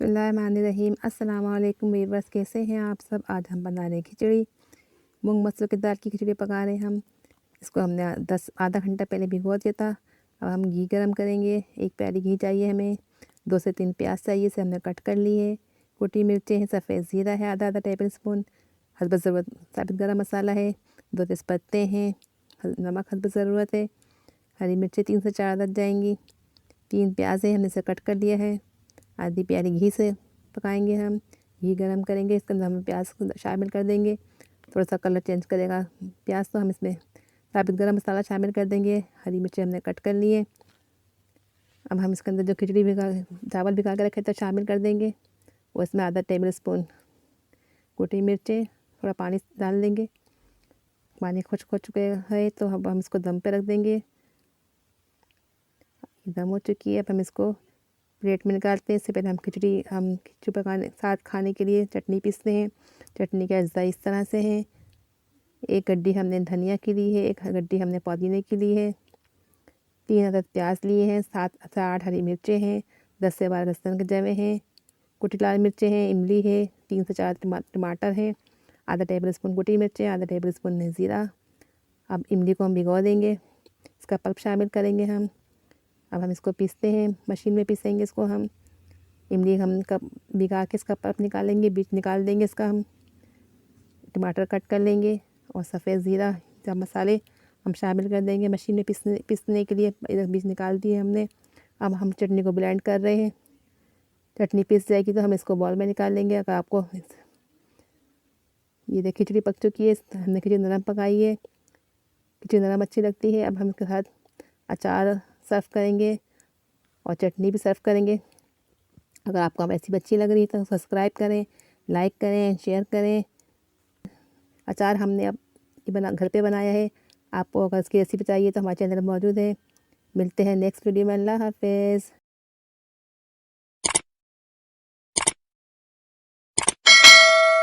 बिस्मिल्लाहिर्रहमानिर्रहीम। अस्सलाम वालेकुम वीवर्स, कैसे हैं आप सब। आज हम बना रहे हैं खिचड़ी, मूंग मसूर की दाल की खिचड़ी पका रहे हैं हम। इसको हमने आधा घंटा पहले भिगो दिया था। अब हम घी गरम करेंगे। एक प्याली घी चाहिए हमें। 2 से 3 प्याज चाहिए, इसे हमने कट कर ली है। कुटी मिर्चें हैं, सफ़ेद ज़ीरा है आधा आधा टेबल स्पून, हस्ब ज़रूरत साबित गरम मसाला है, 2 तेज़पत्ते हैं, नमक हस्ब ज़रूरत है, हरी मिर्चें 3 से 4 लग जाएंगी, 3 प्याज है, हमने इसे कट कर लिया है। आधी प्याली घी से पकाएंगे हम। घी गरम करेंगे, इसके अंदर हम प्याज को शामिल कर देंगे। थोड़ा सा कलर चेंज करेगा प्याज, तो हम इसमें साबित गरम मसाला शामिल कर देंगे। हरी मिर्ची हमने कट कर लिए। अब हम इसके अंदर जो खिचड़ी चावल भिगा के रखे थे शामिल कर देंगे। और इसमें आधा टेबल स्पून कुटी मिर्चें, थोड़ा पानी डाल देंगे। पानी खुश्क हो चुके हैं तो अब हम इसको दम पे रख देंगे। दम हो चुकी है, अब हम इसको प्लेट में निकालते हैं। इससे पहले हम खिचड़ी पकाने साथ खाने के लिए चटनी पीसते हैं। चटनी के अज्जा इस तरह से हैं। एक गड्डी हमने धनिया की ली है, एक गड्डी हमने पुदीने की ली है, 3 अदद प्याज लिए हैं, 7 से 8 हरी मिर्चें हैं, 10 से 12 लहसुन के जवे हैं, कुटी लाल मिर्चें हैं, इमली है, 3 से 4 टमाटर हैं, आधा टेबल स्पून कुटी मिर्चें, आधा टेबल स्पून ज़ीरा। अब इमली को हम भिगो देंगे, इसका पल्प शामिल करेंगे हम। अब हम इसको पीसते हैं, मशीन में पीसेंगे इसको हम। इमली हम कब भिगा के इसका पल्प निकालेंगे, बीज निकाल देंगे इसका हम। टमाटर कट कर लेंगे और सफ़ेद ज़ीरा जब मसाले हम शामिल कर देंगे मशीन में पीसने के लिए। इधर बीज निकाल दिए हमने। अब हम चटनी को ब्लेंड कर रहे हैं। चटनी पीस जाएगी तो हम इसको बॉल में निकाल लेंगे। अगर आपको ये देखिए खिचड़ी पक चुकी है, हमने खिचड़ी नरम पकाई है। खिचड़ी नरम अच्छी लगती है। अब हम इसके साथ अचार सर्व करेंगे और चटनी भी सर्व करेंगे। अगर आपको हमारी रेसिपी अच्छी लग रही है तो सब्सक्राइब करें, लाइक करें, शेयर करें। अचार हमने अब ये घर पे बनाया है। आपको अगर इसकी रेसिपी चाहिए तो हमारे चैनल में मौजूद है। मिलते हैं नेक्स्ट वीडियो में। अल्लाह हाफ़िज़।